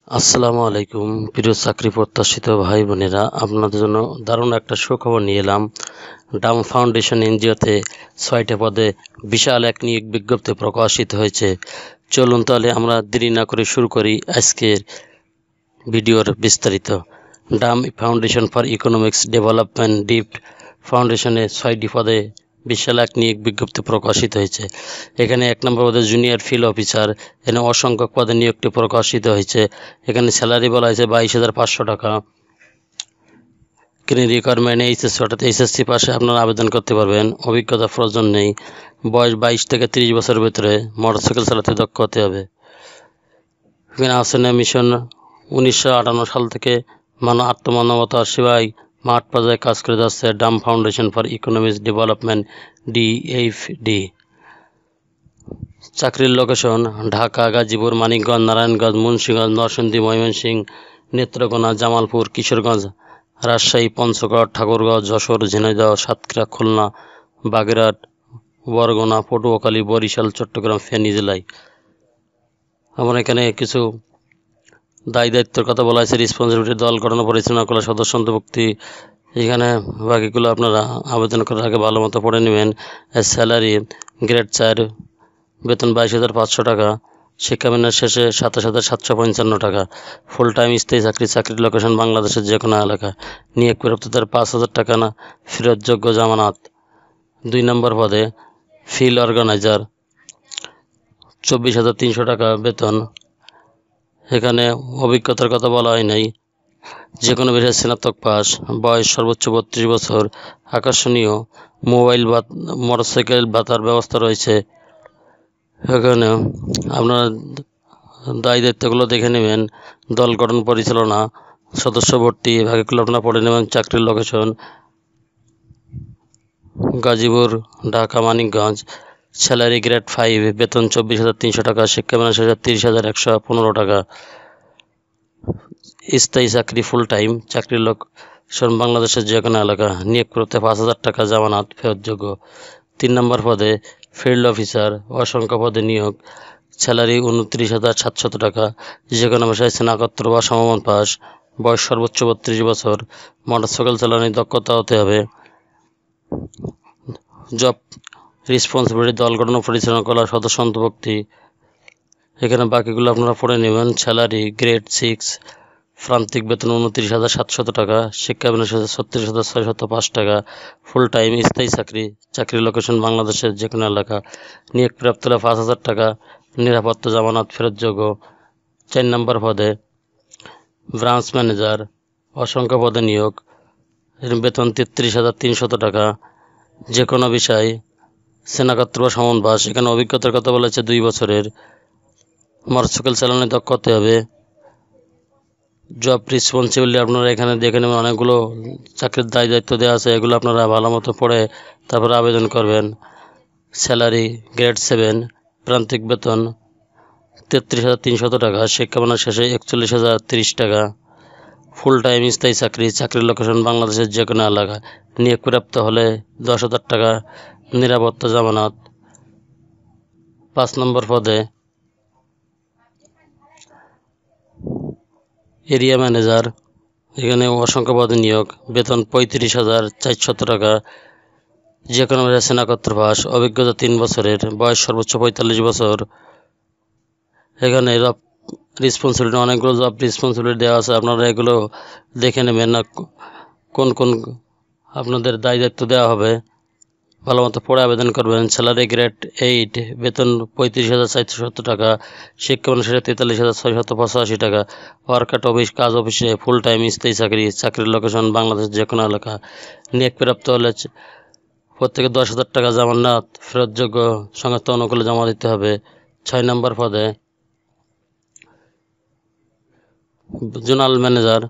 আসসালামু আলাইকুম প্রিয় চাকরি প্রত্যাশিত ভাই বোনেরা, আপনাদের জন্য দারুণ একটা সুখবর নিয়ে এলাম। ডাম ফাউন্ডেশন এনজিওতে 6টা পদে বিশাল এক নিয়োগ বিজ্ঞপ্তি প্রকাশিত হয়েছে। চলুন তাহলে আমরা দেরি না করে শুরু করি আজকের ভিডিওর বিস্তারিত। DAM foundation for economics development ডিপ ফাউন্ডেশনে 6টি পদে বিশাল এক নিয়োগ বিজ্ঞপ্তি প্রকাশিত হয়েছে। এখানে 1 নম্বর পদে জুনিয়র ফিল্ড অফিসার, এখানে অসংখ্য পদে নিয়োগটি প্রকাশিত হয়েছে। এখানে স্যালারি বলা হয়েছে 22,500 টাকা। এখানে রিকোয়ারমেন্ট এইচএসসি অর্থাৎ এইচএসসি পাশে আপনারা আবেদন করতে পারবেন। অভিজ্ঞতা প্রয়োজন নেই। বয়স 22 থেকে 30 বছরের ভিতরে। মোটরসাইকেল চালাতে দক্ষ হতে হবে। এখানে আছে মিশন 1958 সাল থেকে আত্মমানবতার সেবায় মাঠ পর্যায়ে কাজ করে যাচ্ছে Dam foundation for economics development DFD। চাকরির লোকেশন ঢাকা, গাজীপুর, মানিকগঞ্জ, নারায়ণগঞ্জ, মুন্সিগঞ্জ, নরসিংদী, ময়মনসিংহ, নেত্রকোনা, জামালপুর, কিশোরগঞ্জ, রাজশাহী, পঞ্চগড়, ঠাকুরগাঁও, যশোর, ঝিনাইদহ, সাতক্ষীরা, খুলনা, বাগেরহাট, বরগুনা, পটুয়াখালী, বরিশাল, চট্টগ্রাম, ফেনী জেলায়। আমার এখানে কিছু দায়ী দায়িত্বের কথা বলা হয়েছে। রেসপন্সিবিলিটি দল গঠন পরিচালনা করা, সদস্য অন্তর্ভুক্তি। এখানে বাকিগুলো আপনারা আবেদন করার আগে ভালো মতো পড়ে নেবেন। স্যালারি গ্রেড 4, বেতন 22,500 টাকা। শিক্ষামেয়াদ শেষে 27,755 টাকা। ফুল টাইম স্থায়ী চাকরি। চাকরির লোকেশন বাংলাদেশের যে কোনো এলাকা। নিয়োগ প্রাপ্তদের 5,000 টাকা না ফেরতযোগ্য জামানত। 2 নম্বর পদে ফিল্ড অর্গানাইজার 24,300 টাকা বেতন। এখানে অভিজ্ঞতার কথা বলা হয় নাই। যে কোনো বিষয়ে স্নাতক পাস। বয়স সর্বোচ্চ 32 বছর। আকর্ষণীয় মোটরসাইকেল ভাতার ব্যবস্থা রয়েছে। এখানে আপনারা দায়ী দায়িত্বগুলো দেখে নেবেন। দল গঠন পরিচালনা, সদস্য ভর্তি, বাকিগুলো আপনারা পড়ে নেবেন। চাকরির location Gazipur, Dhaka, Manikganj. Salary grade 5, বেতন 24,300 টাকা। শিক্ষামেয়াদ শেষে 30,115 টাকা। স্থায়ী চাকরি ফুল টাইম। চাকরির লোকেশন বাংলাদেশের যে কোনো এলাকা। নিয়োগ করতে 5,000 টাকা জামানত ফেরতযোগ্য। 3 নম্বর পদে ফিল্ড অফিসার, অসংখ্য পদে নিয়োগ। স্যালারি 29,700 টাকা। যে কোনো বিষয়ে স্নাতকোত্তর বা সমমান পাস। বয়স সর্বোচ্চ 32 বছর। মোটরসাইকেল চালানোর দক্ষতা হতে হবে। জব রেসপন্সিবিলিটি দল গঠন পরিচালনা করা, সদস্য অন্তর্ভুক্তি। এখানে বাকিগুলো আপনারা পড়ে নেবেন। স্যালারি গ্রেড 6, প্রান্তিক বেতন 29,700 টাকা। শিক্ষামেয়াদ শেষে 36,605 টাকা। ফুল টাইম স্থায়ী চাকরি। চাকরির লোকেশন বাংলাদেশের যে কোনো এলাকা। নিয়োগ প্রাপ্ত হলে 5,000 টাকা নিরাপত্তা জামানত ফেরতযোগ্য। 4 নম্বর পদে ব্রাঞ্চ ম্যানেজার, অসংখ্য পদে নিয়োগ। বেতন 33,300 টাকা। যে কোনো বিষয় স্নাতকোত্তর বা সমমান পাস। এখানে অভিজ্ঞতার কথা বলেছে 2 বছরের। মোটরসাইকেল চালানোর দক্ষ হতে হবে। জব রেসপন্সিবিলিটি আপনারা এখানে দেখে নেবেন। অনেকগুলো চাকরির দায় দায়িত্ব দেওয়া আছে, এগুলো আপনারা ভালো মতো পড়ে তারপরে আবেদন করবেন। স্যালারি গ্রেড 7, প্রান্তিক বেতন 33,300 টাকা। শিক্ষামেয়াদ শেষে 41,030 টাকা। ফুল টাইম স্থায়ী চাকরি। চাকরির লোকেশন বাংলাদেশের যে কোনো এলাকা। নিয়োগ প্রাপ্ত হলে 10,000 টাকা নিরাপত্তা জামানত। 5 নম্বর পদে এরিয়া ম্যানেজার, এখানে অসংখ্য পদে নিয়োগ। বেতন 35,400 টাকা। যে কোনো স্নাতকোত্তর পাস। অভিজ্ঞতা 3 বছরের। বয়স সর্বোচ্চ 45 বছর। এখানে রেসপন্সিবিলিটি অনেকগুলো জব রেসপন্সিবিলিটি দেওয়া আছে, আপনারা এগুলো দেখে নেবেন না কোন কোন আপনাদের দায় দায়িত্ব দেওয়া হবে। ভালো মতো পড়ে আবেদন করবেন। স্যালারি গ্রেড 8, বেতন 35,470 টাকা। শিক্ষামেয়াদ শেষে 43,685 টাকা। ওয়ার্কাট অফিস, কাজ অফিসে ফুল টাইম স্থায়ী চাকরি। চাকরির লোকেশন বাংলাদেশ যে কোনো এলাকা। নিয়োগ প্রাপ্ত হলে প্রত্যেকে 10,000 টাকা জামানত ফেরতযোগ্য। সংস্থা অনুকূলে জমা দিতে হবে। 6 নম্বর পদে জোনাল ম্যানেজার,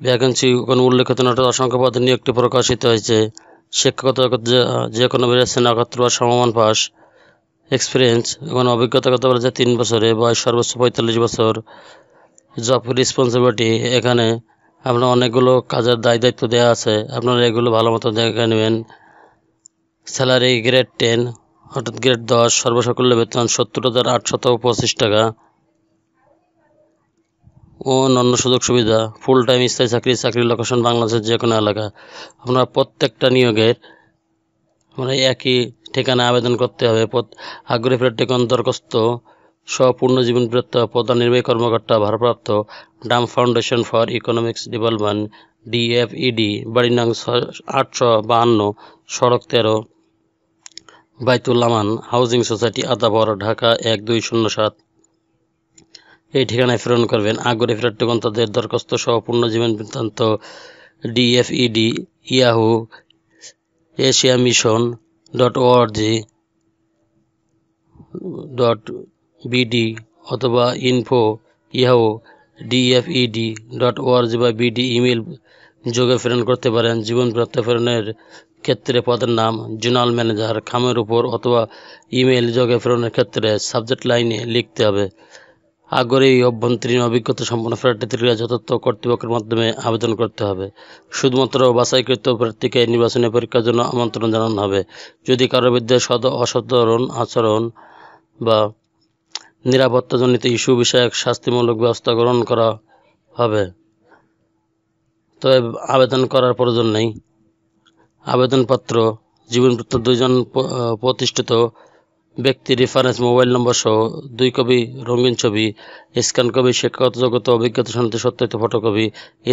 ভ্যাকেন্সি কোনো উল্লেখিত নয়, অসংখ্য পদে নিয়োগটি প্রকাশিত হয়েছে। শিক্ষাগত যে কোনো স্নাতকোত্তর বা সমমান পাস। এক্সপিরিয়েন্স এবং অভিজ্ঞতার কথা বলেছে 3 বছরে। বয়স সর্বোচ্চ 45 বছর। জব রেসপন্সিবিলিটি এখানে আপনার অনেকগুলো কাজের দায় দায়িত্ব দেওয়া আছে, আপনারা এগুলো ভালো মতো দেখে নেবেন। স্যালারি গ্রেড 10 অর্থাৎ গ্রেড 10, সর্বসকল্য বেতন 70,825 টাকা। ও অন্যান্য সুযোগ সুবিধা। ফুল টাইম স্থায়ী চাকরির লোকেশন বাংলাদেশের যে কোনো এলাকা। আপনার প্রত্যেকটা নিয়োগের একই ঠিকানায় আবেদন করতে হবে। আগ্রহী প্রার্থীকে দরখাস্ত পূর্ণ জীবন বৃত্তান্ত প্রধান নির্বাহী কর্মকর্তা ভারপ্রাপ্ত Dam foundation for economics development DFED, বাড়ি নং 852, সড়ক 13, বাইতুল আমান হাউজিং সোসাইটি, আদাবর, ঢাকা 1207। এই ঠিকানায় প্রেরণ করবেন। আগ্রহী প্রার্থীগণ তাদের দরখাস্ত সহ পূর্ণ জীবন বৃত্তান্ত DFED ইয়াহু asiamission.org.bd অথবা info@yahoo.dfed.org/bd ইমেল যোগে প্রেরণ করতে পারেন। জীবন বৃত্তান্ত প্রেরণের ক্ষেত্রে পদের নাম জোনাল ম্যানেজার খামের উপর অথবা ইমেল যোগে প্রেরণের ক্ষেত্রে সাবজেক্ট লাইনে লিখতে হবে। আগ্রহী অভ্যন্তরীণ অভিজ্ঞতা সম্পন্ন প্রার্থীদের যথাযথ কর্তৃপক্ষের মাধ্যমে আবেদন করতে হবে। শুধুমাত্র বাছাইকৃত প্রার্থীকে নির্বাচনী পরীক্ষার জন্য আমন্ত্রণ জানানো হবে। যদি কারোর বিরুদ্ধে অসাধারণ আচরণ বা নিরাপত্তাজনিত ইস্যু বিষয়ক শাস্তিমূলক ব্যবস্থা গ্রহণ করা হবে। তবে আবেদন করার প্রয়োজন নেই। আবেদনপত্র জীবন বৃত্তান্ত 2 জন প্রতিষ্ঠিত ব্যক্তি রেফারেন্স মোবাইল নম্বর সহ 2 কপি রঙিন ছবি, স্ক্যান কপি শিক্ষাগত যোগ্যতা অভিজ্ঞতা সনদের সত্যায়িত ফটোকপি,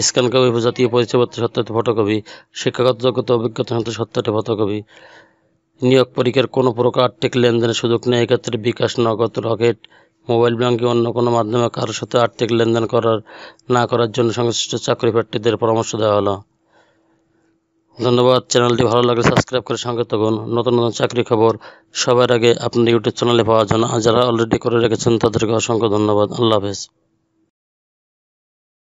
স্ক্যান কপি জাতীয় পরিচয়পত্রের সত্যায়িত ফটোকপি, শিক্ষাগত যোগ্যতা অভিজ্ঞতা সনদের সত্যায়িত ফটোকপি। নিয়োগ পরীক্ষার কোনো প্রকার আর্থিক লেনদেনের সুযোগ নেই। এক্ষেত্রে বিকাশ, নগদ, রকেট, মোবাইল ব্যাংকিং অন্য কোনো মাধ্যমে কারোর সাথে আর্থিক লেনদেন না করার জন্য সংশ্লিষ্ট চাকরি প্রার্থীদের পরামর্শ দেওয়া হলো। ধন্যবাদ। চ্যানেলটি ভালো লাগলে সাবস্ক্রাইব করে সঙ্গে থাকুন। নতুন নতুন চাকরি খবর সবার আগে আপনার ইউটিউব চ্যানেলে পাওয়ার জন্য যারা অলরেডি করে রেখেছেন তাদেরকে অসংখ্য ধন্যবাদ। আল্লাহ হাফেজ।